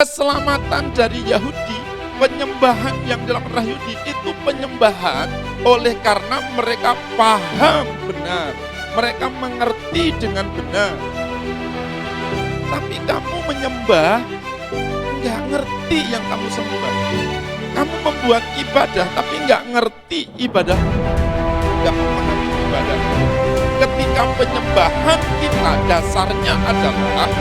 keselamatan dari Yahudi, penyembahan yang dilakukan Yahudi itu penyembahan oleh karena mereka paham benar, mereka mengerti dengan benar. Tapi kamu menyembah, nggak ngerti yang kamu sembah. Kamu membuat ibadah tapi nggak ngerti ibadah, nggak memahami ibadah. Ketika penyembahan kita dasarnya adalah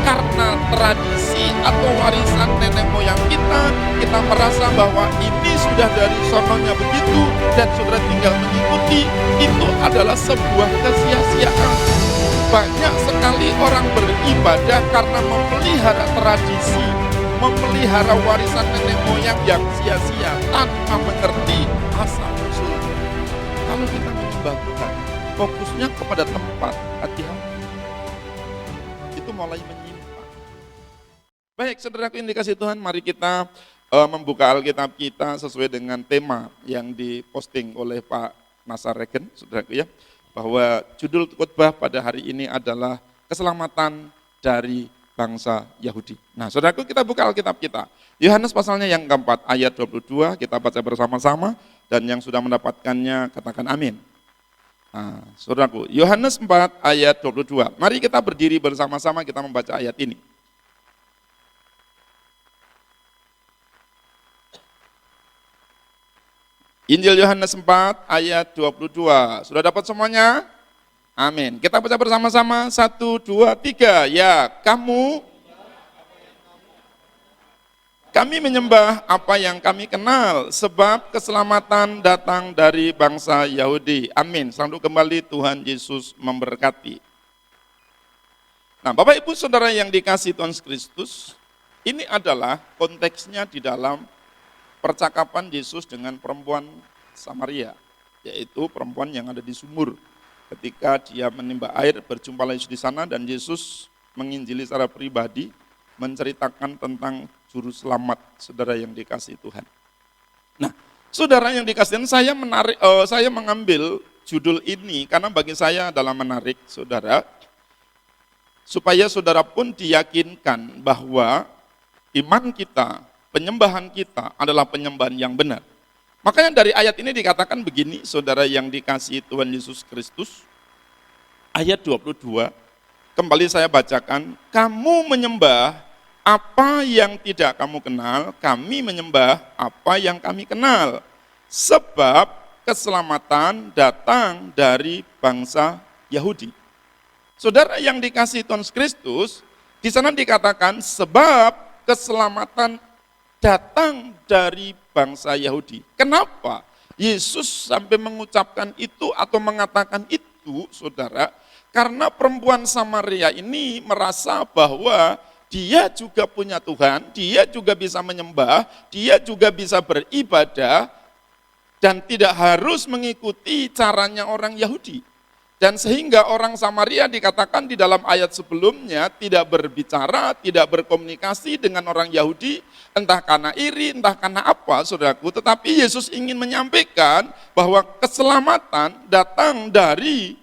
karena tradisi atau warisan nenek moyang kita merasa bahwa ini sudah dari sononya begitu dan saudara tinggal mengikuti, itu adalah sebuah kesia-siaan. Banyak sekali orang beribadah karena memelihara tradisi, memelihara warisan nenek moyang yang sia-sia tanpa mengerti asal usul. Kalau kita menyembah Tuhan, fokusnya kepada tempat, hati-hati itu mulai menyimpang. Baik, saudaraku yang dikasihi Tuhan, mari kita membuka Alkitab kita sesuai dengan tema yang diposting oleh Pak Nasar Regen, saudaraku ya, bahwa judul khotbah pada hari ini adalah keselamatan dari bangsa Yahudi. Nah, saudaraku, kita buka Alkitab kita. Yohanes pasalnya yang keempat, ayat 22, kita baca bersama-sama, dan yang sudah mendapatkannya katakan amin. Nah, saudaraku, Yohanes 4 ayat 22. Mari kita berdiri bersama-sama, kita membaca ayat ini. Injil Yohanes 4 ayat 22. Sudah dapat semuanya? Amin. Kita baca bersama-sama, 1, 2, 3. Ya, kami menyembah apa yang kami kenal, sebab keselamatan datang dari bangsa Yahudi. Amin. Selamat kembali, Tuhan Yesus memberkati. Nah, Bapak Ibu Saudara yang dikasihi Tuhan Kristus, ini adalah konteksnya di dalam percakapan Yesus dengan perempuan Samaria, yaitu perempuan yang ada di sumur. Ketika dia menimba air, berjumpa Yesus di sana, dan Yesus menginjili secara pribadi, menceritakan tentang juru selamat, saudara yang dikasihi Tuhan. Nah, saudara yang dikasihi Tuhan, saya mengambil judul ini karena bagi saya adalah menarik, saudara, supaya saudara pun diyakinkan bahwa iman kita, penyembahan kita adalah penyembahan yang benar. Makanya dari ayat ini dikatakan begini, saudara yang dikasihi Tuhan Yesus Kristus, ayat 22, kembali saya bacakan, kamu menyembah apa yang tidak kamu kenal, kami menyembah apa yang kami kenal. Sebab keselamatan datang dari bangsa Yahudi. Saudara yang dikasihi Tuhan Kristus, di sana dikatakan sebab keselamatan datang dari bangsa Yahudi. Kenapa Yesus sampai mengucapkan itu atau mengatakan itu, saudara? Karena perempuan Samaria ini merasa bahwa dia juga punya Tuhan, dia juga bisa menyembah, dia juga bisa beribadah, dan tidak harus mengikuti caranya orang Yahudi. Dan sehingga orang Samaria dikatakan di dalam ayat sebelumnya tidak berbicara, tidak berkomunikasi dengan orang Yahudi, entah karena iri, entah karena apa, saudaraku. Tetapi Yesus ingin menyampaikan bahwa keselamatan datang dari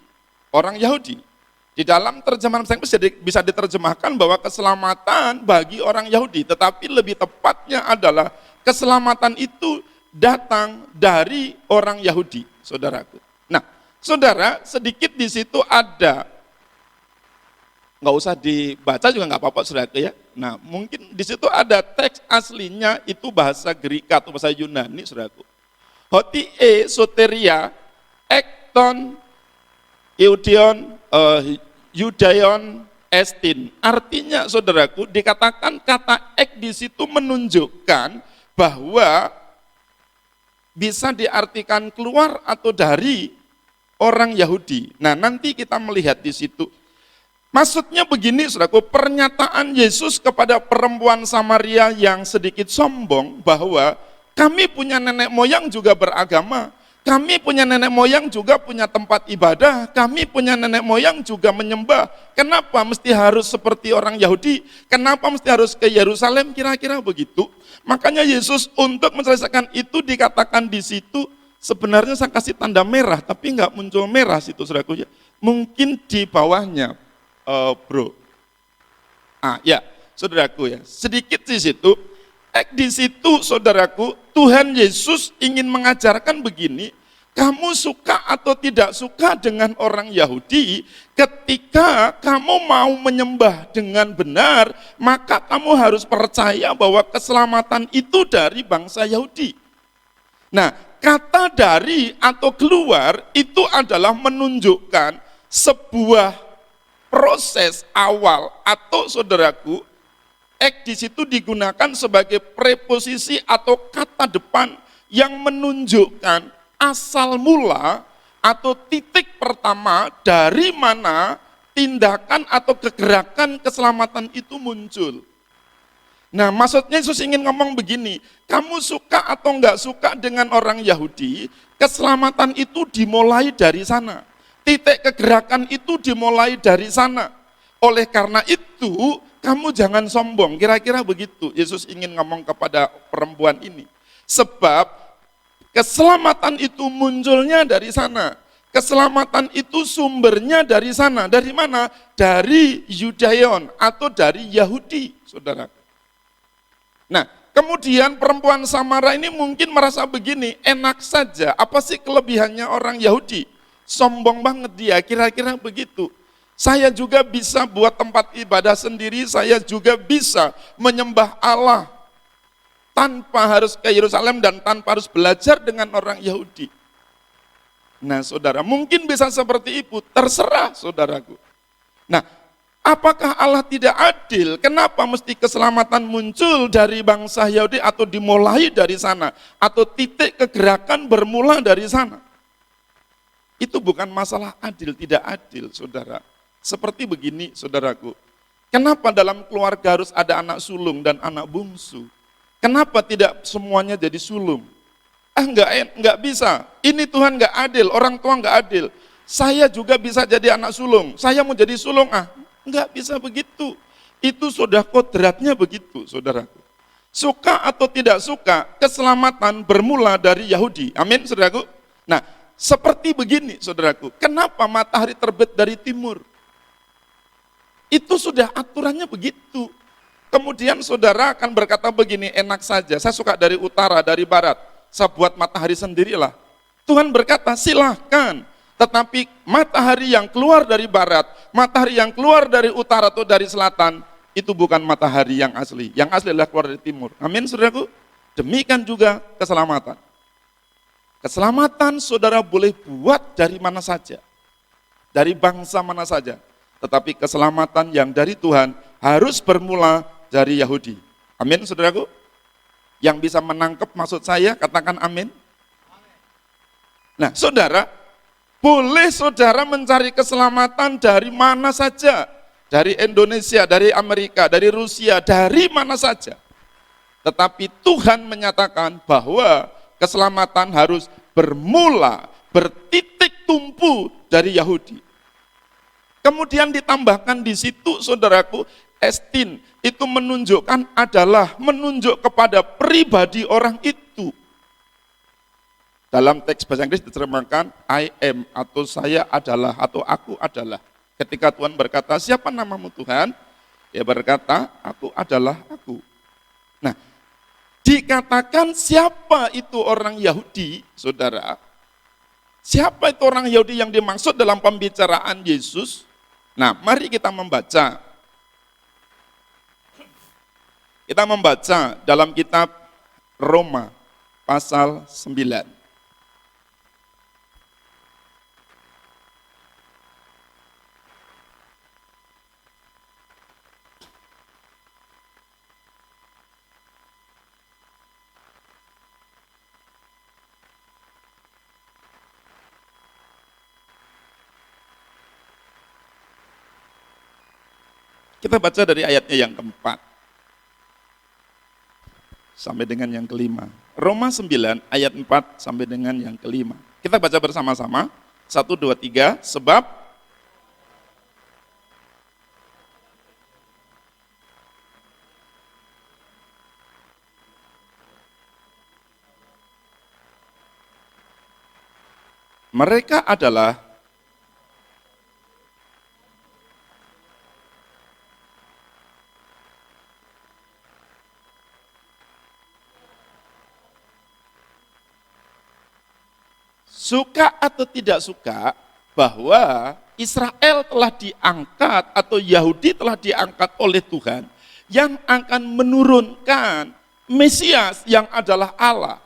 orang Yahudi. Di dalam terjemahan bahasa Inggris bisa diterjemahkan bahwa keselamatan bagi orang Yahudi, tetapi lebih tepatnya adalah keselamatan itu datang dari orang Yahudi, saudaraku. Nah, saudara, sedikit di situ ada, nggak usah dibaca juga nggak apa-apa, saudaraku ya. Nah, mungkin di situ ada teks aslinya itu bahasa Greek atau bahasa Yunani, saudaraku. Hotie soteria, ekton, eudion, Yudaion estin. Artinya, saudaraku, dikatakan kata ek di situ menunjukkan bahwa bisa diartikan keluar atau dari orang Yahudi. Nah, nanti kita melihat di situ. Maksudnya begini, saudaraku, pernyataan Yesus kepada perempuan Samaria yang sedikit sombong bahwa kami punya nenek moyang juga beragama. Kami punya nenek moyang juga punya tempat ibadah, kami punya nenek moyang juga menyembah. Kenapa mesti harus seperti orang Yahudi? Kenapa mesti harus ke Yerusalem? Kira-kira begitu. Makanya Yesus untuk menyelesaikan itu dikatakan di situ, sebenarnya saya kasih tanda merah, tapi nggak muncul merah situ, saudaraku ya. Mungkin di bawahnya, bro. Ya, saudaraku ya. Sedikit di situ, di situ saudaraku, Tuhan Yesus ingin mengajarkan begini, kamu suka atau tidak suka dengan orang Yahudi, ketika kamu mau menyembah dengan benar, maka kamu harus percaya bahwa keselamatan itu dari bangsa Yahudi. Nah, kata dari atau keluar itu adalah menunjukkan sebuah proses awal atau saudaraku, di situ digunakan sebagai preposisi atau kata depan yang menunjukkan asal mula atau titik pertama dari mana tindakan atau kegerakan keselamatan itu muncul. Nah, maksudnya Yesus ingin ngomong begini, kamu suka atau enggak suka dengan orang Yahudi, keselamatan itu dimulai dari sana. Titik kegerakan itu dimulai dari sana. Oleh karena itu, kamu jangan sombong, kira-kira begitu Yesus ingin ngomong kepada perempuan ini. Sebab keselamatan itu munculnya dari sana. Keselamatan itu sumbernya dari sana. Dari mana? Dari Yudaion atau dari Yahudi, saudara. Nah, kemudian perempuan Samara ini mungkin merasa begini, enak saja. Apa sih kelebihannya orang Yahudi? Sombong banget dia, kira-kira begitu. Saya juga bisa buat tempat ibadah sendiri, saya juga bisa menyembah Allah tanpa harus ke Yerusalem dan tanpa harus belajar dengan orang Yahudi. Nah, saudara, mungkin bisa seperti itu, terserah saudaraku. Nah, apakah Allah tidak adil? Kenapa mesti keselamatan muncul dari bangsa Yahudi atau dimulai dari sana? Atau titik kegerakan bermula dari sana? Itu bukan masalah adil, tidak adil, saudara. Seperti begini, saudaraku. Kenapa dalam keluarga harus ada anak sulung dan anak bungsu? Kenapa tidak semuanya jadi sulung? Enggak bisa. Ini Tuhan enggak adil, orang tua enggak adil. Saya juga bisa jadi anak sulung. Saya mau jadi sulung, enggak bisa begitu. Itu sudah kodratnya begitu, saudaraku. Suka atau tidak suka, keselamatan bermula dari Yahudi. Amin, saudaraku. Nah, seperti begini, saudaraku. Kenapa matahari terbit dari timur? Itu sudah aturannya begitu. Kemudian saudara akan berkata begini, enak saja, saya suka dari utara, dari barat, saya buat matahari sendirilah. Tuhan berkata, silahkan, tetapi matahari yang keluar dari barat, matahari yang keluar dari utara atau dari selatan, itu bukan matahari yang asli. Yang asli adalah keluar dari timur. Amin, saudaraku? Demikian juga keselamatan. Keselamatan saudara boleh buat dari mana saja, dari bangsa mana saja. Tetapi keselamatan yang dari Tuhan harus bermula dari Yahudi. Amin, saudaraku? Yang bisa menangkap maksud saya, katakan amin. Nah, saudara, boleh saudara mencari keselamatan dari mana saja. Dari Indonesia, dari Amerika, dari Rusia, dari mana saja. Tetapi Tuhan menyatakan bahwa keselamatan harus bermula, bertitik tumpu dari Yahudi. Kemudian ditambahkan di situ, saudaraku, estin, itu menunjukkan adalah menunjuk kepada pribadi orang itu. Dalam teks bahasa Inggris diterjemahkan I am, atau saya adalah, atau aku adalah. Ketika Tuhan berkata, siapa namamu Tuhan? Dia berkata, aku adalah aku. Nah, dikatakan siapa itu orang Yahudi, saudara? Siapa itu orang Yahudi yang dimaksud dalam pembicaraan Yesus? Nah, mari kita membaca. Kita membaca dalam kitab Roma pasal 9. Kita baca dari ayatnya yang keempat sampai dengan yang kelima. Roma 9 ayat 4 sampai dengan yang kelima. Kita baca bersama-sama. 1, 2, 3. Sebab mereka adalah suka atau tidak suka bahwa Israel telah diangkat atau Yahudi telah diangkat oleh Tuhan yang akan menurunkan Mesias yang adalah Allah.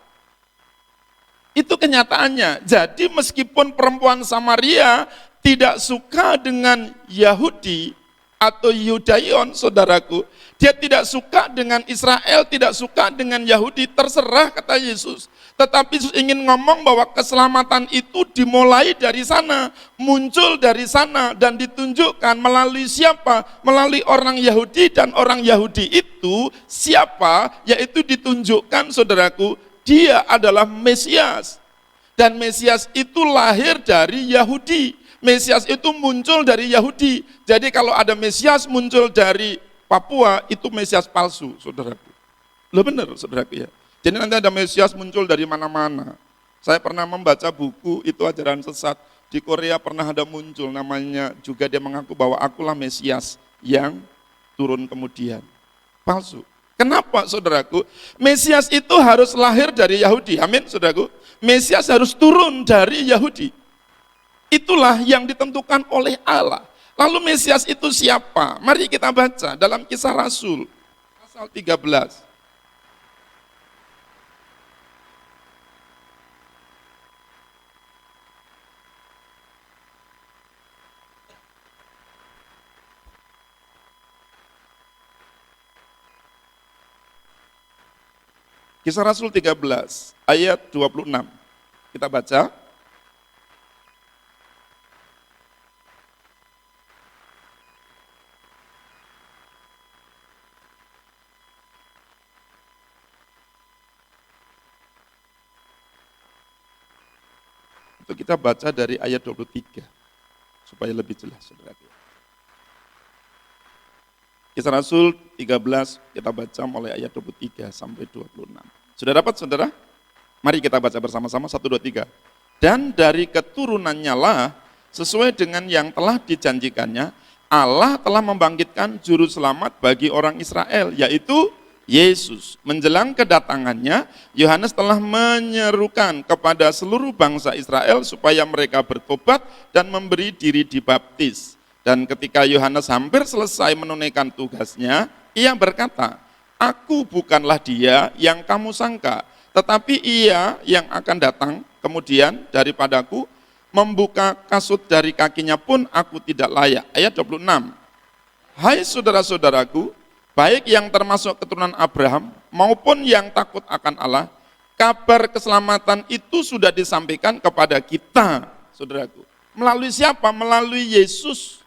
Itu kenyataannya. Jadi meskipun perempuan Samaria tidak suka dengan Yahudi atau Yudaion, saudaraku, dia tidak suka dengan Israel, tidak suka dengan Yahudi, terserah kata Yesus. Tetapi Yesus ingin ngomong bahwa keselamatan itu dimulai dari sana, muncul dari sana, dan ditunjukkan melalui siapa? Melalui orang Yahudi, dan orang Yahudi itu siapa? Yaitu ditunjukkan, saudaraku, dia adalah Mesias. Dan Mesias itu lahir dari Yahudi. Mesias itu muncul dari Yahudi. Jadi kalau ada Mesias muncul dari Papua, itu Mesias palsu, saudaraku. Loh benar, saudaraku ya. Jadi nanti ada Mesias muncul dari mana-mana. Saya pernah membaca buku, itu ajaran sesat. Di Korea pernah ada muncul, namanya juga dia mengaku bahwa akulah Mesias yang turun kemudian. Palsu. Kenapa, saudaraku? Mesias itu harus lahir dari Yahudi. Amin, saudaraku. Mesias harus turun dari Yahudi. Itulah yang ditentukan oleh Allah. Lalu Mesias itu siapa? Mari kita baca dalam Kisah Rasul, pasal 13. Kisah Rasul 13, ayat 26. Kita baca. Itu kita baca dari ayat 23, supaya lebih jelas, saudara. Kisah Rasul 13, kita baca mulai ayat 23 sampai 26. Sudah dapat, saudara? Mari kita baca bersama-sama, 1, 2, 3. Dan dari keturunannya lah, sesuai dengan yang telah dijanjikannya, Allah telah membangkitkan juru selamat bagi orang Israel, yaitu Yesus. Menjelang kedatangannya, Yohanes telah menyerukan kepada seluruh bangsa Israel supaya mereka bertobat dan memberi diri dibaptis. Dan ketika Yohanes hampir selesai menunaikan tugasnya, ia berkata, "Aku bukanlah dia yang kamu sangka, tetapi ia yang akan datang kemudian daripadaku, membuka kasut dari kakinya pun aku tidak layak." Ayat 26. Hai saudara-saudaraku, baik yang termasuk keturunan Abraham maupun yang takut akan Allah, kabar keselamatan itu sudah disampaikan kepada kita, saudaraku. Melalui siapa? Melalui Yesus.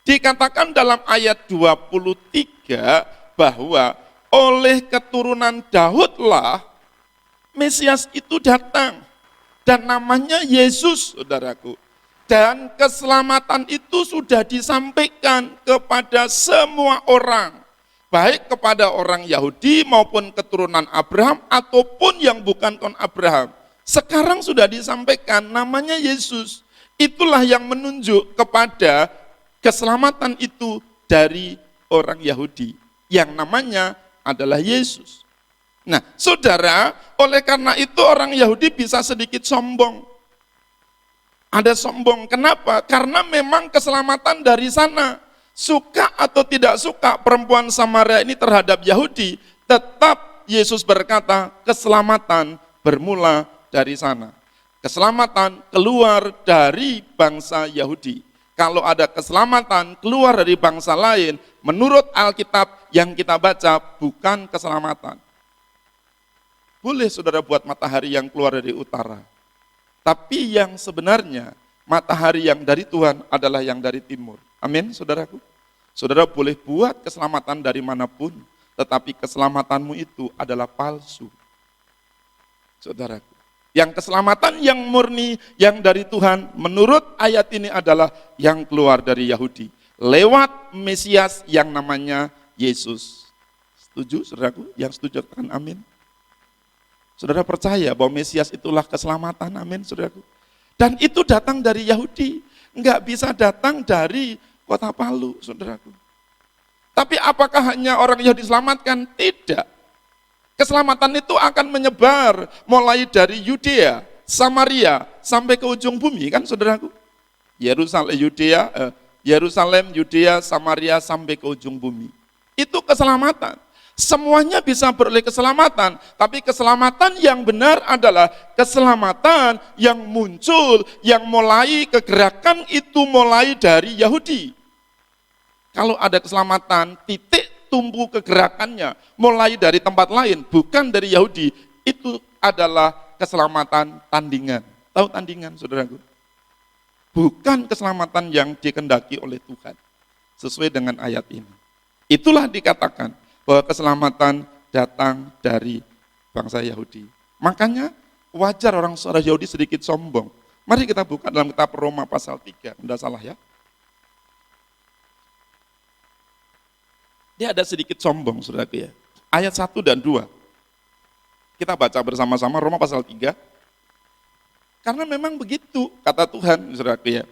Dikatakan dalam ayat 23 bahwa oleh keturunan Daudlah Mesias itu datang. Dan namanya Yesus, saudaraku. Dan keselamatan itu sudah disampaikan kepada semua orang. Baik kepada orang Yahudi maupun keturunan Abraham ataupun yang bukan kon Abraham. Sekarang sudah disampaikan namanya Yesus. Itulah yang menunjuk kepada keselamatan itu dari orang Yahudi. Yang namanya adalah Yesus. Nah, saudara, oleh karena itu orang Yahudi bisa sedikit sombong. Ada sombong, kenapa? Karena memang keselamatan dari sana. Suka atau tidak suka perempuan Samaria ini terhadap Yahudi, tetap Yesus berkata keselamatan bermula dari sana. Keselamatan keluar dari bangsa Yahudi. Kalau ada keselamatan keluar dari bangsa lain, menurut Alkitab yang kita baca bukan keselamatan. Boleh saudara buat matahari yang keluar dari utara. Tapi yang sebenarnya matahari yang dari Tuhan adalah yang dari timur. Amin, saudaraku. Saudara boleh buat keselamatan dari manapun, tetapi keselamatanmu itu adalah palsu. Saudaraku. Yang keselamatan yang murni, yang dari Tuhan, menurut ayat ini adalah yang keluar dari Yahudi. Lewat Mesias yang namanya Yesus. Setuju, saudaraku? Yang setuju, katakan amin. Saudara percaya bahwa Mesias itulah keselamatan, amin, saudaraku. Dan itu datang dari Yahudi. Enggak bisa datang dari kota Palu, saudaraku. Tapi apakah hanya orang Yahudi diselamatkan? Tidak. Keselamatan itu akan menyebar mulai dari Yudea, Samaria sampai ke ujung bumi kan saudaraku. Yerusalem, Yudea, Samaria sampai ke ujung bumi. Itu keselamatan. Semuanya bisa beroleh keselamatan, tapi keselamatan yang benar adalah keselamatan yang muncul, yang mulai kegerakan itu mulai dari Yahudi. Kalau ada keselamatan, titik tumbuh kegerakannya mulai dari tempat lain, bukan dari Yahudi, itu adalah keselamatan tandingan. Tahu tandingan, saudaraku? Bukan keselamatan yang dikehendaki oleh Tuhan, sesuai dengan ayat ini. Itulah dikatakan bahwa keselamatan datang dari bangsa Yahudi. Makanya wajar orang seorang Yahudi sedikit sombong. Mari kita buka dalam kitab Roma pasal 3, tidak salah ya. Dia ada sedikit sombong, saudaraku ya. Ayat 1 dan 2. Kita baca bersama-sama Roma pasal 3. Karena memang begitu kata Tuhan, saudaraku ya.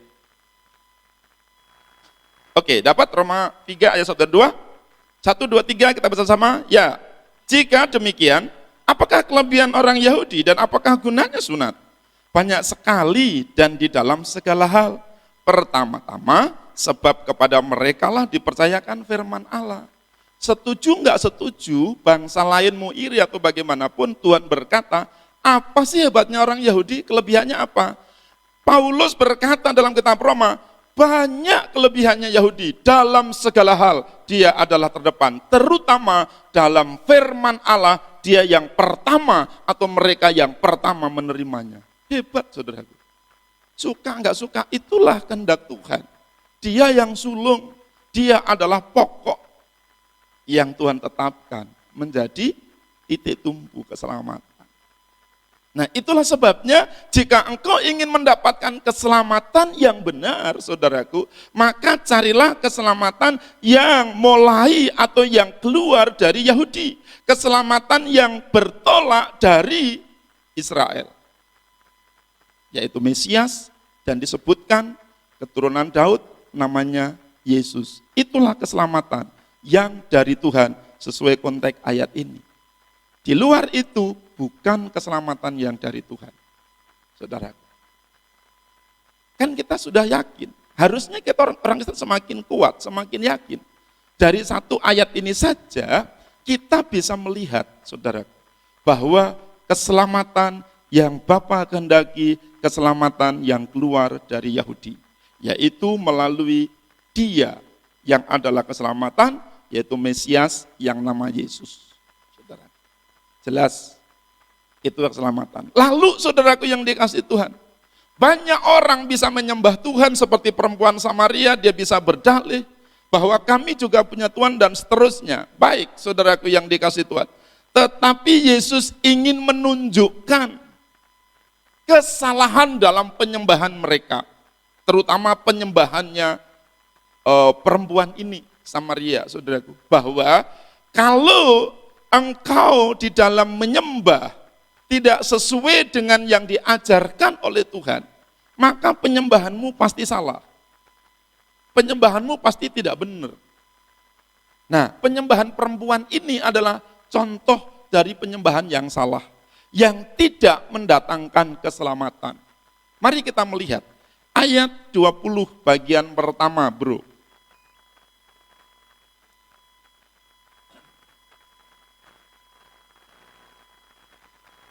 Oke, dapat Roma 3 ayat 1 dan 2? 1, 2, 3 kita bersama. Ya, jika demikian, apakah kelebihan orang Yahudi dan apakah gunanya sunat? Banyak sekali dan di dalam segala hal. Pertama-tama, sebab kepada merekalah dipercayakan firman Allah. Setuju enggak setuju, bangsa lain mau iri atau bagaimanapun, Tuhan berkata, apa sih hebatnya orang Yahudi, kelebihannya apa? Paulus berkata dalam kitab Roma, banyak kelebihannya Yahudi dalam segala hal. Dia adalah terdepan, terutama dalam firman Allah, dia yang pertama atau mereka yang pertama menerimanya. Hebat saudaraku. Suka enggak suka, itulah kehendak Tuhan. Dia yang sulung, dia adalah pokok yang Tuhan tetapkan menjadi titik tumbuh keselamatan. Nah, itulah sebabnya jika engkau ingin mendapatkan keselamatan yang benar, saudaraku, maka carilah keselamatan yang mulai atau yang keluar dari Yahudi. Keselamatan yang bertolak dari Israel. Yaitu Mesias dan disebutkan keturunan Daud namanya Yesus. Itulah keselamatan yang dari Tuhan sesuai konteks ayat ini. Di luar itu bukan keselamatan yang dari Tuhan. Saudara. Kan kita sudah yakin. Harusnya kita orang Kristen semakin kuat, semakin yakin. Dari satu ayat ini saja kita bisa melihat, saudara, bahwa keselamatan yang Bapa kehendaki, keselamatan yang keluar dari Yahudi, yaitu melalui Dia yang adalah keselamatan, yaitu Mesias yang nama Yesus. Saudara. Jelas, itu keselamatan. Lalu saudaraku yang dikasih Tuhan, banyak orang bisa menyembah Tuhan seperti perempuan Samaria, dia bisa berdalih bahwa kami juga punya Tuhan dan seterusnya. Baik, saudaraku yang dikasih Tuhan. Tetapi Yesus ingin menunjukkan kesalahan dalam penyembahan mereka, terutama penyembahannya perempuan ini, Samaria, saudaraku. Bahwa kalau engkau di dalam menyembah tidak sesuai dengan yang diajarkan oleh Tuhan, maka penyembahanmu pasti salah. Penyembahanmu pasti tidak benar. Nah, penyembahan perempuan ini adalah contoh dari penyembahan yang salah, yang tidak mendatangkan keselamatan. Mari kita melihat ayat 20 bagian pertama, bro.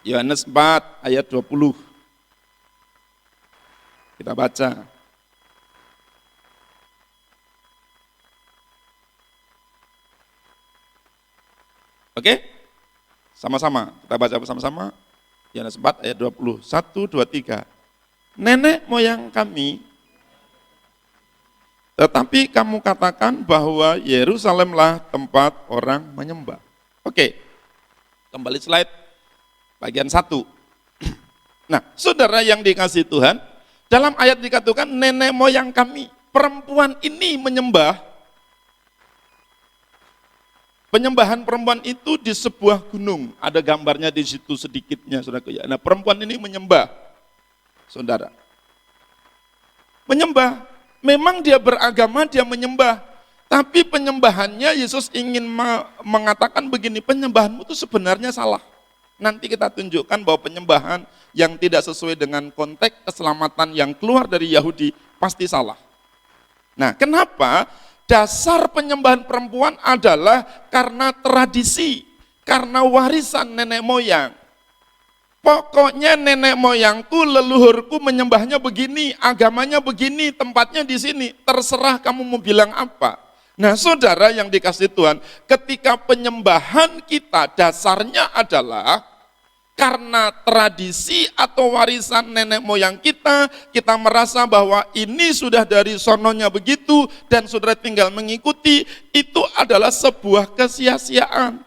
Yohanes 4 ayat 20. Kita baca. Oke? Sama-sama, kita baca bersama-sama. Yohanes 4 ayat 20. 1, 2, 3. Nenek moyang kami, tetapi kamu katakan bahwa Yerusalemlah tempat orang menyembah. Oke, kembali slide bagian 1. Nah, saudara yang dikasih Tuhan, dalam ayat dikatakan nenek moyang kami, perempuan ini menyembah. Penyembahan perempuan itu di sebuah gunung, ada gambarnya di situ sedikitnya, saudara. Nah, perempuan ini menyembah, saudara. Menyembah, memang dia beragama, dia menyembah. Tapi penyembahannya Yesus ingin mengatakan begini, penyembahanmu itu sebenarnya salah. Nanti kita tunjukkan bahwa penyembahan yang tidak sesuai dengan konteks keselamatan yang keluar dari Yahudi pasti salah. Nah, kenapa? Dasar penyembahan perempuan adalah karena tradisi, karena warisan nenek moyang. Pokoknya nenek moyangku, leluhurku menyembahnya begini, agamanya begini, tempatnya di sini. Terserah kamu mau bilang apa. Nah, saudara yang dikasih Tuhan, ketika penyembahan kita dasarnya adalah karena tradisi atau warisan nenek moyang kita merasa bahwa ini sudah dari sononya begitu dan saudara tinggal mengikuti, itu adalah sebuah kesia-siaan.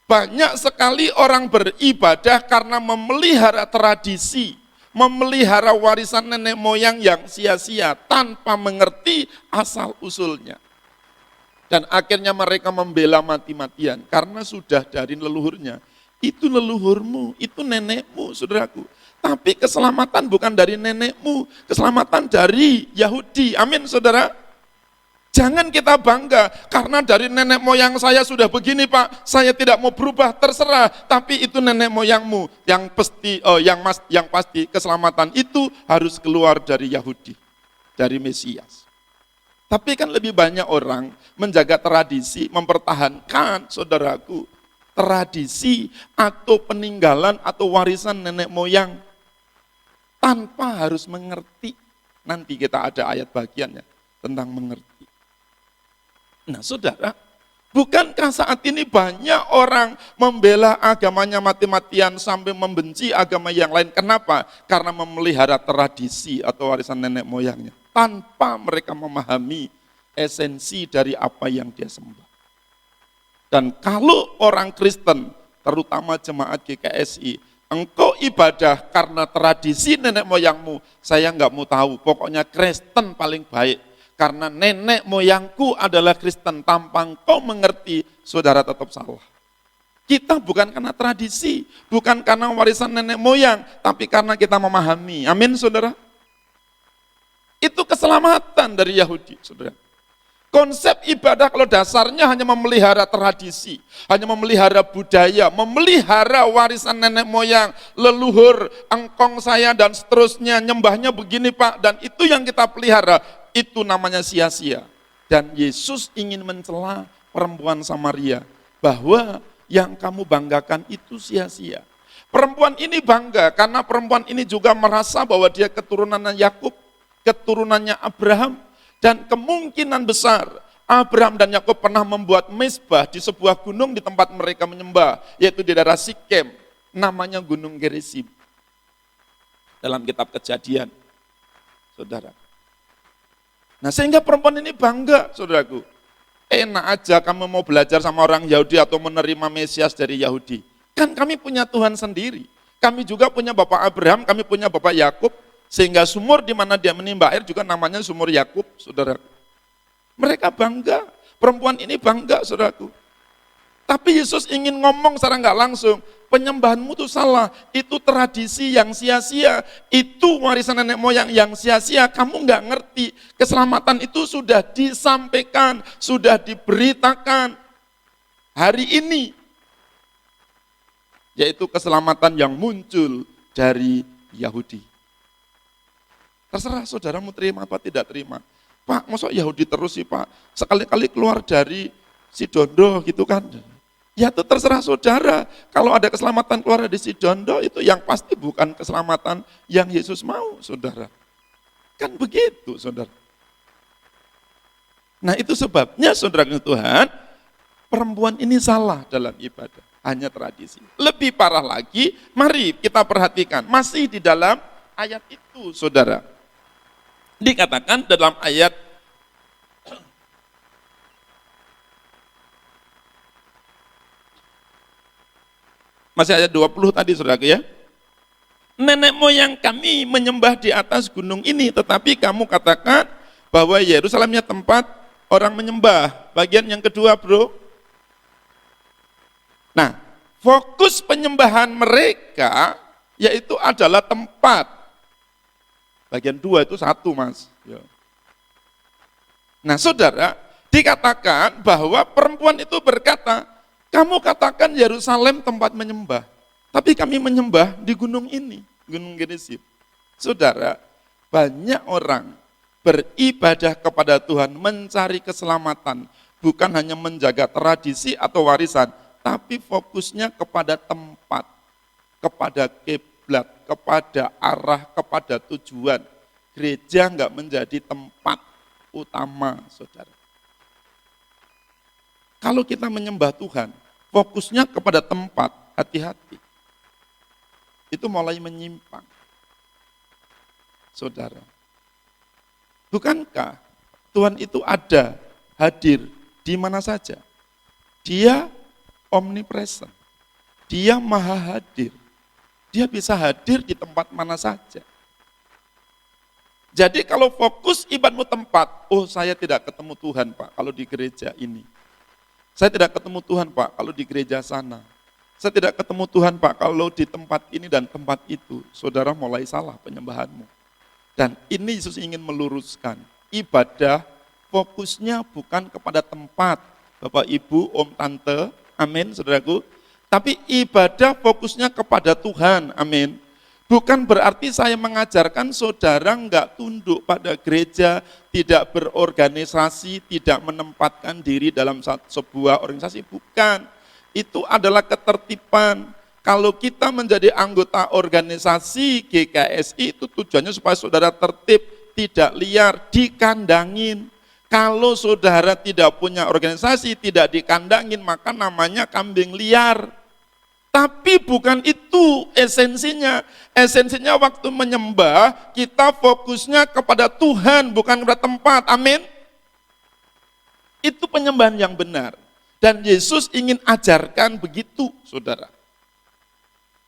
Banyak sekali orang beribadah karena memelihara tradisi, memelihara warisan nenek moyang yang sia-sia tanpa mengerti asal-usulnya. Dan akhirnya mereka membela mati-matian karena sudah dari leluhurnya. Itu leluhurmu, itu nenekmu, saudaraku. Tapi keselamatan bukan dari nenekmu, keselamatan dari Yahudi. Amin, saudara. Jangan kita bangga, karena dari nenek moyang saya sudah begini Pak, saya tidak mau berubah, terserah. Tapi itu nenek moyangmu, yang pasti keselamatan itu harus keluar dari Yahudi, dari Mesias. Tapi kan lebih banyak orang menjaga tradisi, mempertahankan, saudaraku, tradisi atau peninggalan atau warisan nenek moyang tanpa harus mengerti. Nanti kita ada ayat bagiannya tentang mengerti. Nah, saudara, bukankah saat ini banyak orang membela agamanya mati-matian sampai membenci agama yang lain? Kenapa? Karena memelihara tradisi atau warisan nenek moyangnya tanpa mereka memahami esensi dari apa yang dia sembah. Dan kalau orang Kristen, terutama jemaat GKSI, engkau ibadah karena tradisi nenek moyangmu, saya nggak mau tahu, pokoknya Kristen paling baik. Karena nenek moyangku adalah Kristen, tanpa engkau mengerti, saudara tetap salah. Kita bukan karena tradisi, bukan karena warisan nenek moyang, tapi karena kita memahami. Amin, saudara. Itu keselamatan dari Yahudi, saudara. Konsep ibadah kalau dasarnya hanya memelihara tradisi, hanya memelihara budaya, memelihara warisan nenek moyang, leluhur, engkong saya dan seterusnya, nyembahnya begini Pak, dan itu yang kita pelihara, itu namanya sia-sia. Dan Yesus ingin mencela perempuan Samaria, bahwa yang kamu banggakan itu sia-sia. Perempuan ini bangga, karena perempuan ini juga merasa bahwa dia keturunannya Yakub, keturunannya Abraham, dan kemungkinan besar Abraham dan Yakub pernah membuat mezbah di sebuah gunung di tempat mereka menyembah, yaitu di daerah Sikem, namanya Gunung Gerizim. Dalam kitab Kejadian, saudara. Nah, sehingga perempuan ini bangga, saudaraku. Enak aja kamu mau belajar sama orang Yahudi atau menerima Mesias dari Yahudi. Kan kami punya Tuhan sendiri. Kami juga punya Bapak Abraham, kami punya Bapak Yakub. Sehingga sumur di mana dia menimba air juga namanya sumur Yakub, saudara. Mereka bangga, perempuan ini bangga, saudaraku. Tapi Yesus ingin ngomong secara nggak langsung, penyembahanmu itu salah, itu tradisi yang sia-sia, itu warisan nenek moyang yang sia-sia, kamu nggak ngerti. Keselamatan itu sudah disampaikan, sudah diberitakan hari ini, yaitu keselamatan yang muncul dari Yahudi. Terserah saudara mau terima apa tidak terima. Pak, masa Yahudi terus sih Pak? Sekali-kali keluar dari Sidondo gitu kan. Ya itu terserah saudara. Kalau ada keselamatan keluar dari Sidondo, itu yang pasti bukan keselamatan yang Yesus mau, saudara. Kan begitu, saudara. Nah itu sebabnya, saudara Tuhan, perempuan ini salah dalam ibadah. Hanya tradisi. Lebih parah lagi, mari kita perhatikan. Masih di dalam ayat itu, saudara. Dikatakan dalam ayat masih ayat 20 tadi, saudara ya. Nenek moyang kami menyembah di atas gunung ini, tetapi kamu katakan bahwa Yerusalemnya tempat orang menyembah. Bagian yang kedua, bro. Nah, fokus penyembahan mereka yaitu adalah tempat. Bagian 2 itu 1, Mas. Nah, saudara, dikatakan bahwa perempuan itu berkata, kamu katakan Yerusalem tempat menyembah, Tapi kami menyembah di gunung ini, Gunung Gerizim. Saudara, banyak orang beribadah kepada Tuhan, mencari keselamatan, bukan hanya menjaga tradisi atau warisan, tapi fokusnya kepada tempat, kepada kiblat, kepada arah, kepada tujuan. Gereja enggak menjadi tempat utama, saudara. Kalau kita menyembah Tuhan, fokusnya kepada tempat, hati-hati. Itu mulai menyimpang. Saudara, bukankah Tuhan itu ada, hadir di mana saja? Dia omnipresent, dia maha hadir, dia bisa hadir di tempat mana saja. Jadi kalau fokus ibadahmu tempat, oh saya tidak ketemu Tuhan Pak kalau di gereja ini. Saya tidak ketemu Tuhan Pak kalau di gereja sana. Saya tidak ketemu Tuhan Pak kalau di tempat ini dan tempat itu. Saudara mulai salah penyembahanmu. Dan ini Yesus ingin meluruskan. Ibadah fokusnya bukan kepada tempat. Bapak, Ibu, Om, Tante, amin saudaraku. Tapi ibadah fokusnya kepada Tuhan, amin. Bukan berarti saya mengajarkan saudara enggak tunduk pada gereja, tidak berorganisasi, tidak menempatkan diri dalam sebuah organisasi. Bukan. Itu adalah ketertiban. Kalau kita menjadi anggota organisasi GKSI, itu tujuannya supaya saudara tertib, tidak liar, dikandangin. Kalau saudara tidak punya organisasi, tidak dikandangin, maka namanya kambing liar. Tapi bukan itu esensinya. Esensinya waktu menyembah, kita fokusnya kepada Tuhan, bukan kepada tempat. Amin. Itu penyembahan yang benar. Dan Yesus ingin ajarkan begitu, saudara.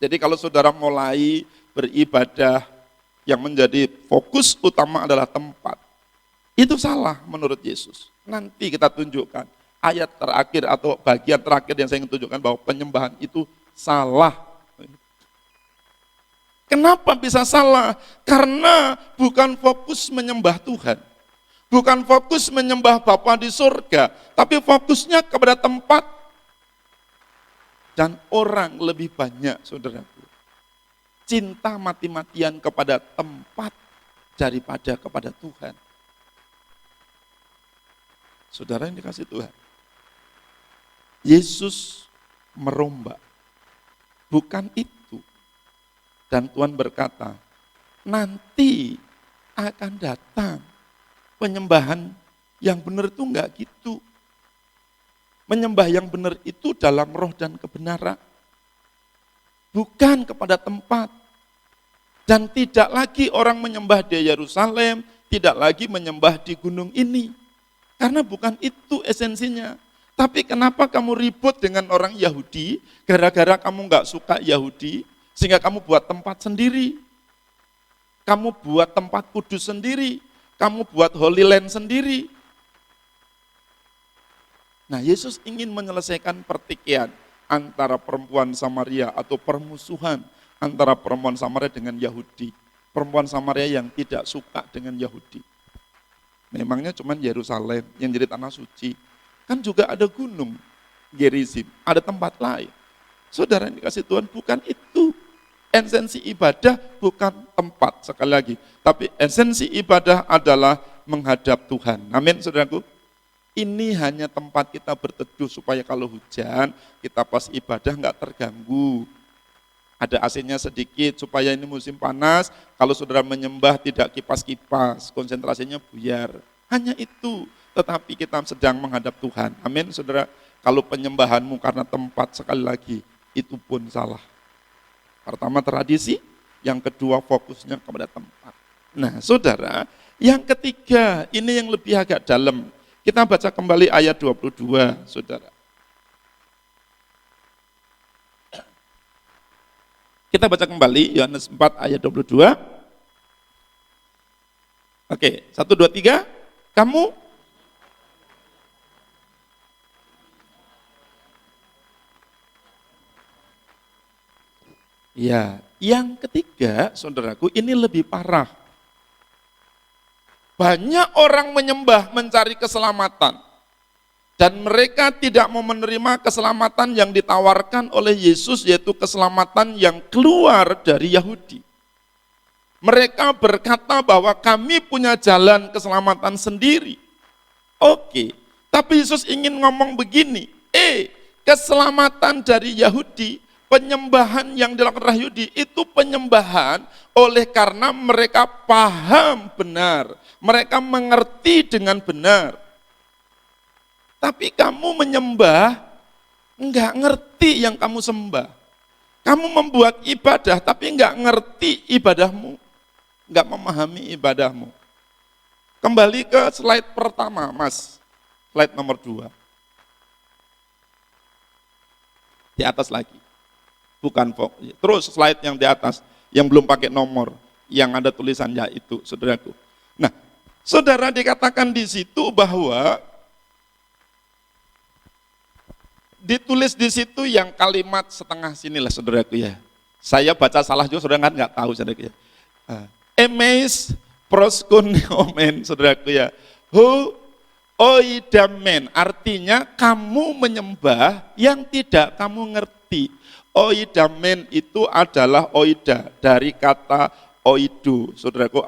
Jadi kalau saudara mulai beribadah yang menjadi fokus utama adalah tempat, itu salah menurut Yesus. Nanti kita tunjukkan ayat terakhir atau bagian terakhir yang saya ingin tunjukkan bahwa penyembahan itu salah. Kenapa bisa salah? Karena bukan fokus menyembah Tuhan. Bukan fokus menyembah Bapa di surga, tapi fokusnya kepada tempat. Dan orang lebih banyak, saudaraku, cinta mati-matian kepada tempat daripada kepada Tuhan. Saudara yang dikasih Tuhan, Yesus merombak. Bukan itu. Dan Tuhan berkata, nanti akan datang penyembahan yang benar itu enggak gitu. Menyembah yang benar itu dalam roh dan kebenaran. Bukan kepada tempat. Dan tidak lagi orang menyembah di Yerusalem, tidak lagi menyembah di gunung ini. Karena bukan itu esensinya. Tapi kenapa kamu ribut dengan orang Yahudi, gara-gara kamu enggak suka Yahudi, sehingga kamu buat tempat sendiri. Kamu buat tempat kudus sendiri. Kamu buat Holy Land sendiri. Nah, Yesus ingin menyelesaikan pertikaian antara perempuan Samaria atau permusuhan antara perempuan Samaria dengan Yahudi. Perempuan Samaria yang tidak suka dengan Yahudi. Memangnya cuma Yerusalem yang jadi tanah suci. Kan juga ada gunung Gerizim, ada tempat lain. Saudara yang dikasih Tuhan, bukan itu. Esensi ibadah bukan tempat, sekali lagi. Tapi esensi ibadah adalah menghadap Tuhan. Amin, saudaraku. Ini hanya tempat kita berteduh supaya kalau hujan, kita pas ibadah enggak terganggu. Ada AC-nya sedikit supaya ini musim panas, kalau saudara menyembah tidak kipas-kipas, konsentrasinya buyar. Hanya itu, tetapi kita sedang menghadap Tuhan. Amin, saudara. Kalau penyembahanmu karena tempat, sekali lagi, itu pun salah. Pertama tradisi, yang kedua fokusnya kepada tempat. Nah, saudara, yang ketiga, ini yang lebih agak dalam. Kita baca kembali ayat 22, saudara. Kita baca kembali Yohanes 4 ayat 22. Oke, 1, 2, 3. Kamu ya, yang ketiga, saudaraku, ini lebih parah. Banyak orang menyembah mencari keselamatan. Dan mereka tidak mau menerima keselamatan yang ditawarkan oleh Yesus, yaitu keselamatan yang keluar dari Yahudi. Mereka berkata bahwa kami punya jalan keselamatan sendiri. Oke, tapi Yesus ingin ngomong begini, keselamatan dari Yahudi, penyembahan yang dilakukan Yahudi itu penyembahan oleh karena mereka paham benar, mereka mengerti dengan benar. Tapi kamu menyembah, enggak ngerti yang kamu sembah. Kamu membuat ibadah, tapi enggak ngerti ibadahmu. Enggak memahami ibadahmu. Kembali ke slide pertama, Mas. Slide nomor 2. Di atas lagi. Bukan fokus. Terus slide yang di atas, yang belum pakai nomor, yang ada tulisannya itu, saudaraku. Nah, saudara dikatakan di situ bahwa ditulis di situ yang kalimat setengah sinilah, saudaraku ya. Saya baca salah juga, saudara kan nggak tahu, saudaraku ya. Emes proskonomen, saudaraku ya. Hu oidamen, artinya kamu menyembah yang tidak kamu ngerti. Oidamen itu adalah oida, dari kata oidu, saudaraku,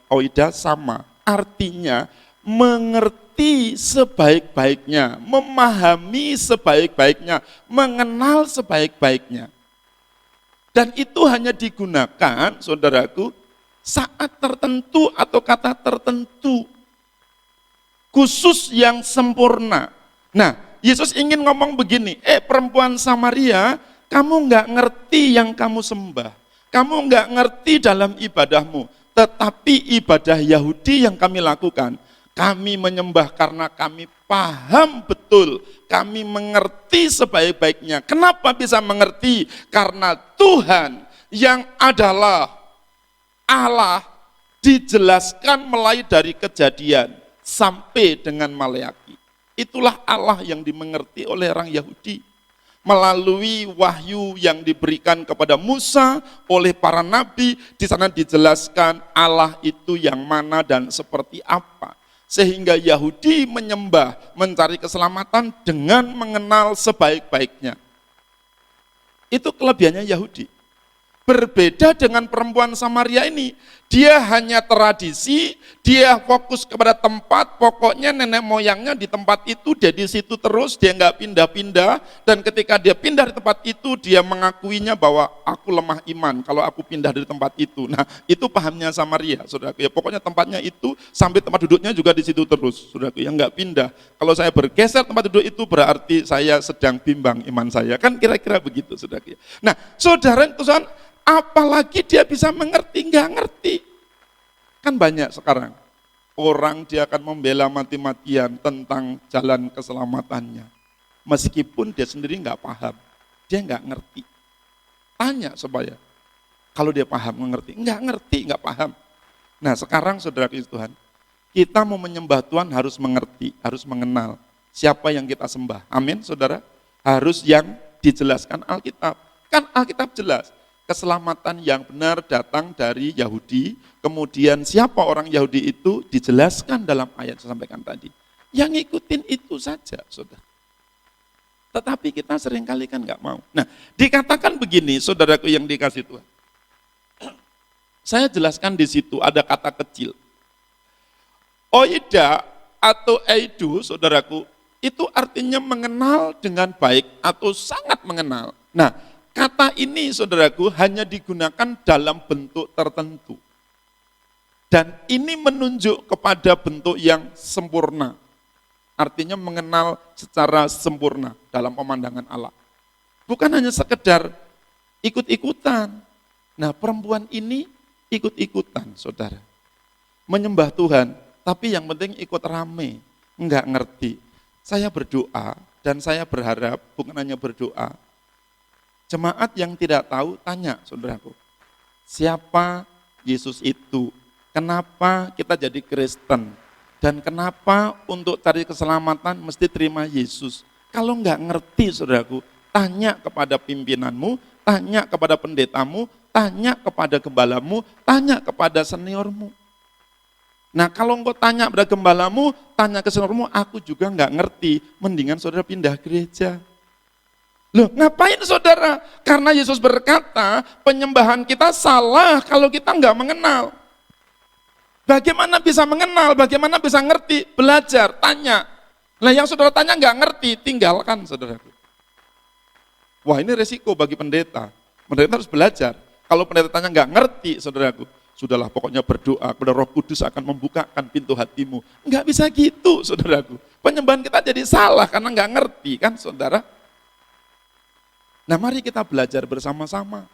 oida sama. Artinya mengerti sebaik-baiknya, memahami sebaik-baiknya, mengenal sebaik-baiknya. Dan itu hanya digunakan, saudaraku, saat tertentu atau kata tertentu, khusus yang sempurna. Nah, Yesus ingin ngomong begini, perempuan Samaria, kamu nggak ngerti yang kamu sembah, kamu nggak ngerti dalam ibadahmu, tetapi ibadah Yahudi yang kami lakukan, kami menyembah karena kami paham betul, kami mengerti sebaik-baiknya. Kenapa bisa mengerti? Karena Tuhan yang adalah Allah dijelaskan mulai dari Kejadian sampai dengan Maleaki. Itulah Allah yang dimengerti oleh orang Yahudi. Melalui wahyu yang diberikan kepada Musa oleh para nabi, di sana dijelaskan Allah itu yang mana dan seperti apa. Sehingga Yahudi menyembah, mencari keselamatan dengan mengenal sebaik-baiknya. Itu kelebihannya Yahudi. Berbeda dengan perempuan Samaria ini, dia hanya tradisi, dia fokus kepada tempat, pokoknya nenek moyangnya di tempat itu, dia di situ terus, dia nggak pindah-pindah, dan ketika dia pindah di tempat itu, dia mengakuinya bahwa aku lemah iman kalau aku pindah dari tempat itu. Nah, itu pahamnya Samaria, saudaraku ya. Pokoknya tempatnya itu, sampai tempat duduknya juga di situ terus, saudaraku ya, nggak pindah. Kalau saya bergeser tempat duduk itu berarti saya sedang bimbang iman saya, kan kira-kira begitu, saudaraku ya. Nah, saudara itu apalagi dia bisa mengerti, nggak ngerti. Kan banyak sekarang orang dia akan membela mati-matian tentang jalan keselamatannya. Meskipun dia sendiri nggak paham, dia nggak ngerti. Tanya supaya, kalau dia paham, mengerti, nggak paham. Nah sekarang saudara Kristus Tuhan, kita mau menyembah Tuhan harus mengerti, harus mengenal siapa yang kita sembah. Amin saudara, harus yang dijelaskan Alkitab. Kan Alkitab jelas. Keselamatan yang benar datang dari Yahudi, kemudian siapa orang Yahudi itu dijelaskan dalam ayat saya sampaikan tadi. Yang ngikutin itu saja, saudara. Tetapi kita seringkali kan nggak mau. Nah, dikatakan begini, saudaraku yang dikasih Tuhan. Saya jelaskan di situ ada kata kecil. Oida atau eidu, saudaraku, itu artinya mengenal dengan baik atau sangat mengenal. Nah, kata ini, saudaraku, hanya digunakan dalam bentuk tertentu. Dan ini menunjuk kepada bentuk yang sempurna. Artinya mengenal secara sempurna dalam pemandangan Allah. Bukan hanya sekedar ikut-ikutan. Nah, perempuan ini ikut-ikutan, saudara. Menyembah Tuhan, tapi yang penting ikut rame. Enggak ngerti. Saya berdoa, dan saya berharap, bukan hanya berdoa, jemaat yang tidak tahu, tanya saudaraku, siapa Yesus itu? Kenapa kita jadi Kristen? Dan kenapa untuk cari keselamatan mesti terima Yesus? Kalau nggak ngerti saudaraku, tanya kepada pimpinanmu, tanya kepada pendetamu, tanya kepada gembalamu, tanya kepada seniormu. Nah kalau engkau tanya pada gembalamu, tanya ke saudaramu, aku juga nggak ngerti, mendingan saudara pindah gereja. Loh ngapain saudara? Karena Yesus berkata, penyembahan kita salah kalau kita nggak mengenal. Bagaimana bisa mengenal, bagaimana bisa ngerti? Belajar, tanya. Nah yang saudara tanya nggak ngerti, tinggalkan saudaraku. Wah ini resiko bagi pendeta. Pendeta harus belajar. Kalau pendeta tanya nggak ngerti saudaraku, sudahlah pokoknya berdoa kepada Roh Kudus akan membukakan pintu hatimu. Nggak bisa gitu saudaraku. Penyembahan kita jadi salah karena nggak ngerti kan saudara. Nah mari kita belajar bersama-sama.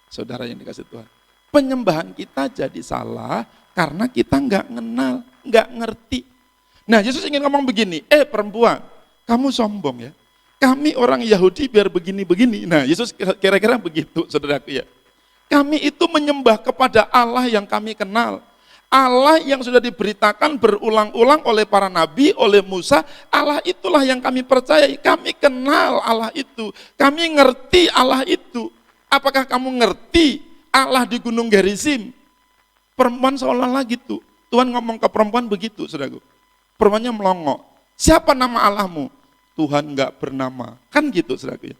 Saudara yang dikasih Tuhan. Penyembahan kita jadi salah karena kita nggak kenal, nggak ngerti. Nah Yesus ingin ngomong begini, perempuan, kamu sombong ya. Kami orang Yahudi biar begini-begini. Nah Yesus kira-kira begitu saudaraku ya. Kami itu menyembah kepada Allah yang kami kenal. Allah yang sudah diberitakan berulang-ulang oleh para nabi, oleh Musa, Allah itulah yang kami percayai. Kami kenal Allah itu, kami ngerti Allah itu. Apakah kamu ngerti Allah di Gunung Gerizim? Perempuan seolah-olah gitu. Tuhan ngomong ke perempuan begitu, saudaraku. Perempuannya melongo. Siapa nama Allahmu? Tuhan enggak bernama. Kan gitu, saudaraku ya.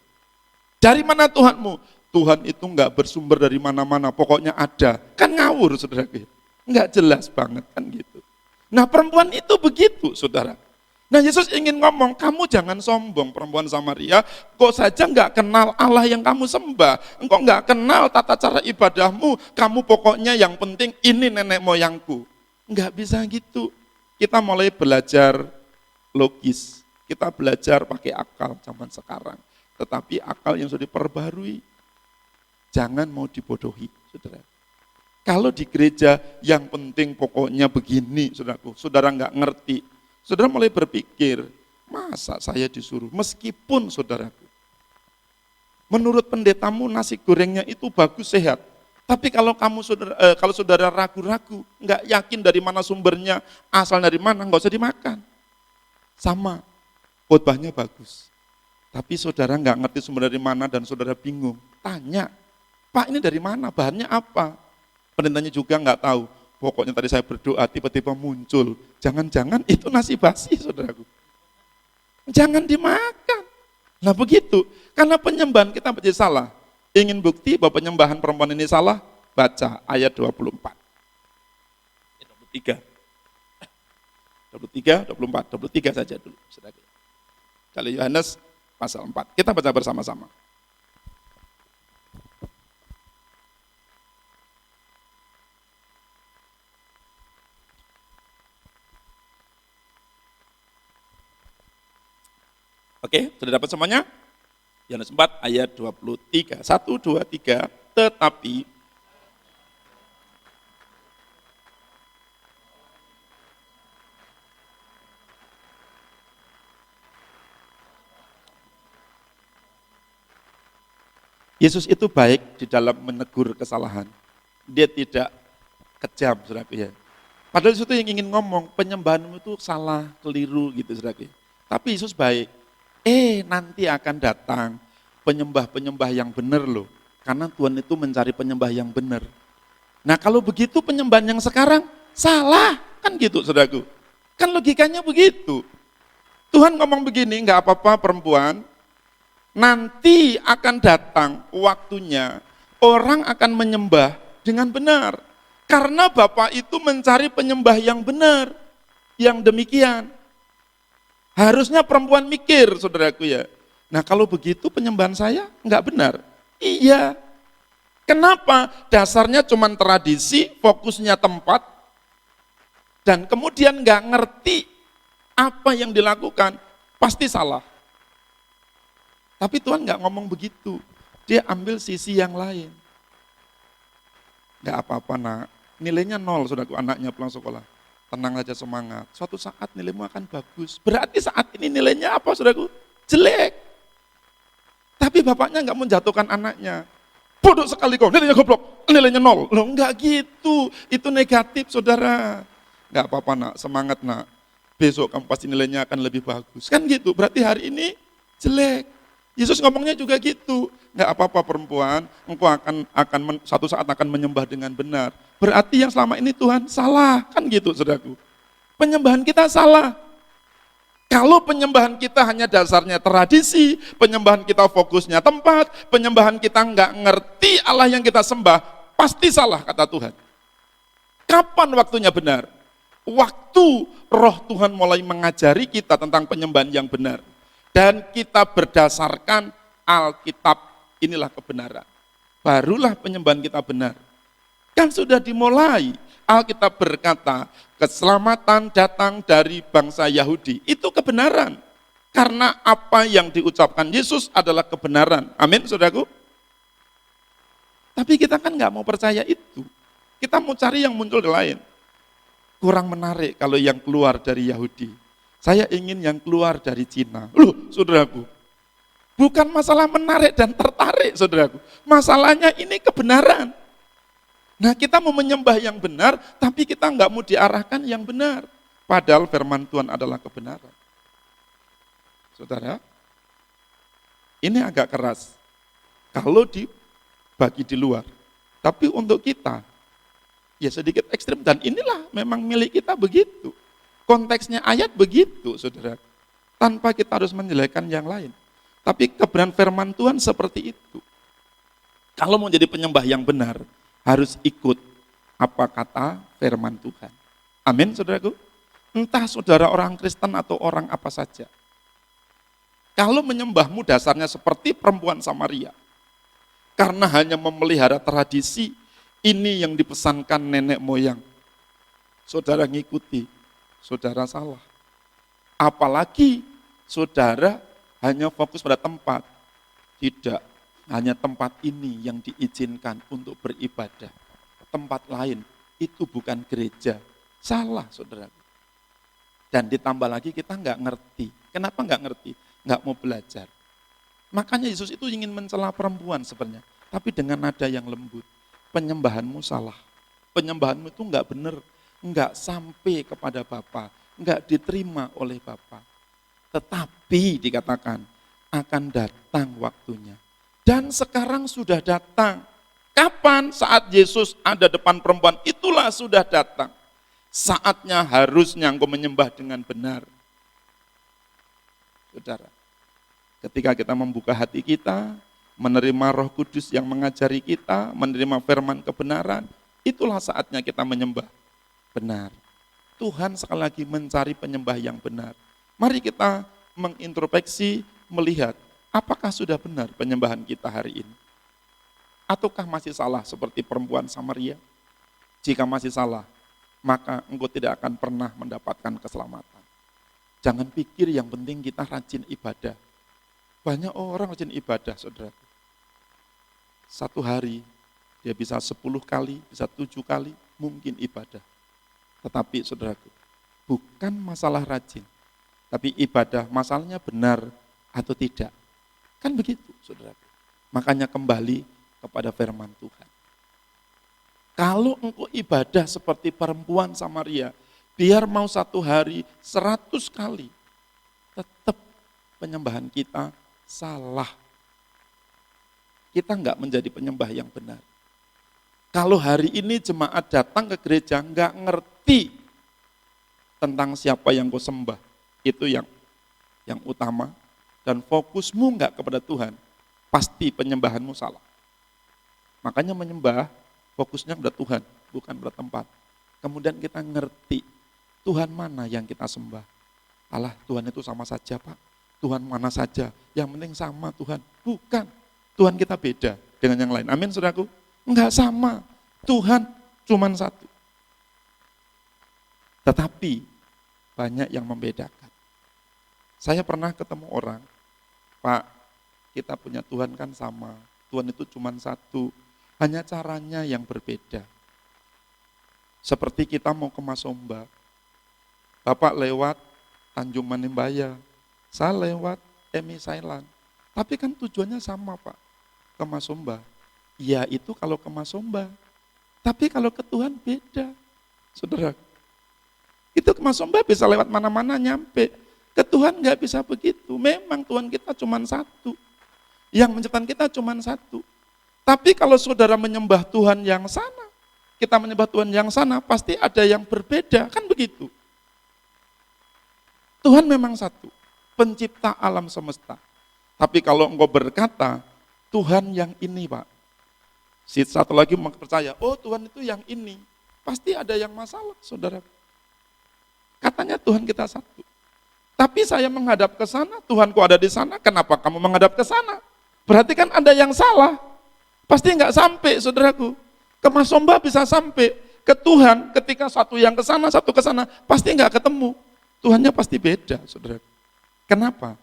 Dari mana Tuhanmu? Tuhan itu enggak bersumber dari mana-mana, pokoknya ada. Kan ngawur, saudaraku ya. Enggak jelas banget, kan gitu. Nah perempuan itu begitu, saudara. Nah Yesus ingin ngomong, kamu jangan sombong perempuan Samaria, kok saja nggak kenal Allah yang kamu sembah, engkau nggak kenal tata cara ibadahmu, kamu pokoknya yang penting ini nenek moyangku. Nggak bisa gitu. Kita mulai belajar logis, kita belajar pakai akal zaman sekarang, tetapi akal yang sudah diperbarui. Jangan mau dibodohi, saudara. Kalau di gereja yang penting pokoknya begini, saudaraku, saudara nggak ngerti. Saudara mulai berpikir, masa saya disuruh, meskipun saudaraku, menurut pendetamu nasi gorengnya itu bagus, sehat. Tapi kalau kalau saudara ragu-ragu, nggak yakin dari mana sumbernya, asal dari mana, nggak usah dimakan. Sama, khotbahnya bagus. Tapi saudara nggak ngerti sumber dari mana dan saudara bingung, tanya, Pak ini dari mana, bahannya apa? Pendetanya juga nggak tahu. Pokoknya tadi saya berdoa, tiba-tiba muncul. Jangan-jangan itu nasi basi, saudaraku. Jangan dimakan. Nah begitu, karena penyembahan kita menjadi salah. Ingin bukti bahwa penyembahan perempuan ini salah? Baca ayat 24. 23. 23 saja dulu. Saudaraku. Kali Yohanes pasal 4. Kita baca bersama-sama. Oke, sudah dapat semuanya? Yohanes 4 ayat 23. 1, 2, 3. Tetapi Yesus itu baik di dalam menegur kesalahan. Dia tidak kejam, saudaraku ya. Padahal Yesus itu yang ingin ngomong, penyembahanmu itu salah, keliru gitu, saudaraku. Tapi Yesus baik. Nanti akan datang penyembah-penyembah yang benar loh. Karena Tuhan itu mencari penyembah yang benar. Nah kalau begitu penyembahan yang sekarang salah. Kan gitu saudaraku. Kan logikanya begitu. Tuhan ngomong begini, nggak apa-apa perempuan. Nanti akan datang waktunya orang akan menyembah dengan benar. Karena Bapa itu mencari penyembah yang benar. Yang demikian. Harusnya perempuan mikir, saudaraku ya. Nah kalau begitu penyembahan saya nggak benar. Iya. Kenapa? Dasarnya cuma tradisi, fokusnya tempat, dan kemudian nggak ngerti apa yang dilakukan, pasti salah. Tapi Tuhan nggak ngomong begitu. Dia ambil sisi yang lain. Nggak apa-apa nak, nilainya 0 saudaraku, anaknya pulang sekolah. Tenang aja, semangat. Suatu saat nilaimu akan bagus. Berarti saat ini nilainya apa, saudaraku? Jelek. Tapi bapaknya nggak menjatuhkan anaknya. Bodoh sekali kau, nilainya goblok, nilainya 0. Loh enggak gitu, itu negatif saudara. Enggak apa-apa nak, semangat nak. Besok kamu pasti nilainya akan lebih bagus. Kan gitu, berarti hari ini jelek. Yesus ngomongnya juga gitu. Nggak apa-apa perempuan, engkau suatu saat akan menyembah dengan benar. Berarti yang selama ini Tuhan salah, kan gitu saudaraku. Penyembahan kita salah. Kalau penyembahan kita hanya dasarnya tradisi, penyembahan kita fokusnya tempat, penyembahan kita nggak ngerti Allah yang kita sembah, pasti salah kata Tuhan. Kapan waktunya benar? Waktu Roh Tuhan mulai mengajari kita tentang penyembahan yang benar. Dan kita berdasarkan Alkitab, inilah kebenaran. Barulah penyembahan kita benar. Kan sudah dimulai. Alkitab berkata, keselamatan datang dari bangsa Yahudi. Itu kebenaran. Karena apa yang diucapkan Yesus adalah kebenaran. Amin, saudaraku. Tapi kita kan nggak mau percaya itu. Kita mau cari yang muncul di lain. Kurang menarik kalau yang keluar dari Yahudi. Saya ingin yang keluar dari Cina. Loh, saudaraku. Bukan masalah menarik dan tertarik, saudaraku. Masalahnya ini kebenaran. Nah, kita mau menyembah yang benar, tapi kita nggak mau diarahkan yang benar. Padahal firman Tuhan adalah kebenaran. Saudara, ini agak keras. Kalau dibagi di luar. Tapi untuk kita, ya sedikit ekstrim. Dan inilah memang milik kita begitu. Konteksnya ayat begitu, saudara. Tanpa kita harus menjelekkan yang lain. Tapi kebenaran firman Tuhan seperti itu. Kalau mau jadi penyembah yang benar, harus ikut apa kata firman Tuhan. Amin, saudaraku. Entah saudara orang Kristen atau orang apa saja. Kalau menyembahmu dasarnya seperti perempuan Samaria, karena hanya memelihara tradisi, ini yang dipesankan nenek moyang. Saudara ngikuti, saudara salah. Apalagi saudara hanya fokus pada tempat. Tidak, hanya tempat ini yang diizinkan untuk beribadah. Tempat lain itu bukan gereja. Salah, saudara. Dan ditambah lagi kita nggak ngerti. Kenapa nggak ngerti? Nggak mau belajar. Makanya Yesus itu ingin mencela perempuan sebenarnya. Tapi dengan nada yang lembut. Penyembahanmu salah. Penyembahanmu itu nggak benar. Nggak sampai kepada Bapa. Nggak diterima oleh Bapa. Tetapi dikatakan akan datang waktunya. Dan sekarang sudah datang. Kapan? Saat Yesus ada depan perempuan, itulah sudah datang. Saatnya harusnya engkau menyembah dengan benar. Saudara, ketika kita membuka hati kita, menerima Roh Kudus yang mengajari kita, menerima firman kebenaran, itulah saatnya kita menyembah benar. Tuhan sekali lagi mencari penyembah yang benar. Mari kita mengintrospeksi, melihat apakah sudah benar penyembahan kita hari ini? Ataukah masih salah seperti perempuan Samaria? Jika masih salah, maka engkau tidak akan pernah mendapatkan keselamatan. Jangan pikir yang penting kita rajin ibadah. Banyak orang rajin ibadah, saudara. Satu hari, dia bisa 10 kali, bisa 7 kali, mungkin ibadah. Tetapi saudaraku, bukan masalah rajin, tapi ibadah masalahnya benar atau tidak. Kan begitu, saudaraku. Makanya kembali kepada firman Tuhan. Kalau engkau ibadah seperti perempuan Samaria, biar mau satu hari 100 kali, tetap penyembahan kita salah. Kita enggak menjadi penyembah yang benar. Kalau hari ini jemaat datang ke gereja enggak ngerti tentang siapa yang kau sembah, itu yang utama, dan fokusmu enggak kepada Tuhan, pasti penyembahanmu salah. Makanya menyembah fokusnya pada Tuhan, bukan pada tempat. Kemudian kita ngerti Tuhan mana yang kita sembah. Allah, Tuhan itu sama saja, Pak. Tuhan mana saja, yang penting sama Tuhan. Bukan, Tuhan kita beda dengan yang lain. Amin, saudaraku? Enggak sama. Tuhan cuma satu. Tetapi banyak yang membedakan. Saya pernah ketemu orang, Pak, kita punya Tuhan kan sama. Tuhan itu cuma satu. Hanya caranya yang berbeda. Seperti kita mau ke Masomba, Bapak lewat Tanjung Manimbaya, saya lewat Emi Sailan. Tapi kan tujuannya sama, Pak, ke Masomba. Ya itu kalau ke Masomba. Tapi kalau ke Tuhan beda, saudara. Itu ke Masomba bisa lewat mana-mana nyampe. Ke Tuhan nggak bisa begitu. Memang Tuhan kita cuma satu. Yang menciptakan kita cuma satu. Tapi kalau saudara menyembah Tuhan yang sana, kita menyembah Tuhan yang sana, pasti ada yang berbeda, kan begitu. Tuhan memang satu, pencipta alam semesta. Tapi kalau engkau berkata, Tuhan yang ini Pak, si satu lagi percaya, oh Tuhan itu yang ini, pasti ada yang masalah saudara. Katanya Tuhan kita satu. Tapi saya menghadap ke sana, Tuhanku ada di sana, kenapa kamu menghadap ke sana? Berarti kan ada yang salah. Pasti enggak sampai saudaraku. Ke Mas Somba bisa sampai, ke Tuhan ketika satu yang ke sana, satu ke sana, pasti enggak ketemu. Tuhannya pasti beda saudaraku. Kenapa?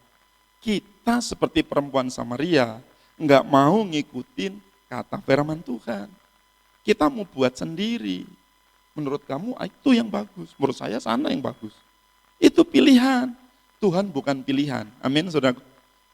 Kita seperti perempuan Samaria, enggak mau ngikutin kata firman Tuhan. Kita mau buat sendiri. Menurut kamu itu yang bagus, menurut saya sana yang bagus. Itu pilihan. Tuhan bukan pilihan. Amin saudaraku.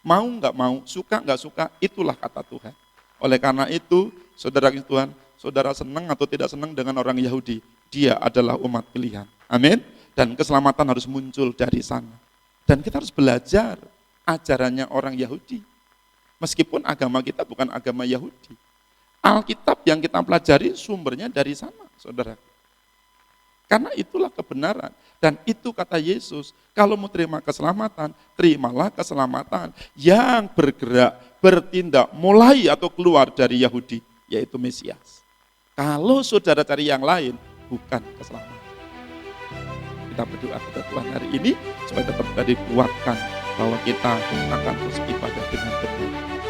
Mau enggak mau, suka enggak suka, itulah kata Tuhan. Oleh karena itu, saudara Tuhan, saudara senang atau tidak senang dengan orang Yahudi, dia adalah umat pilihan. Amin. Dan keselamatan harus muncul dari sana. Dan kita harus belajar ajarannya orang Yahudi. Meskipun agama kita bukan agama Yahudi. Alkitab yang kita pelajari sumbernya dari sana, saudara. Karena itulah kebenaran. Dan itu kata Yesus, kalau mau terima keselamatan, terimalah keselamatan yang bergerak, bertindak, mulai atau keluar dari Yahudi, yaitu Mesias. Kalau saudara cari yang lain, bukan keselamatan. Kita berdoa kepada Tuhan hari ini, supaya tetap dikuatkan bahwa kita akan terus ibadah dengan benar.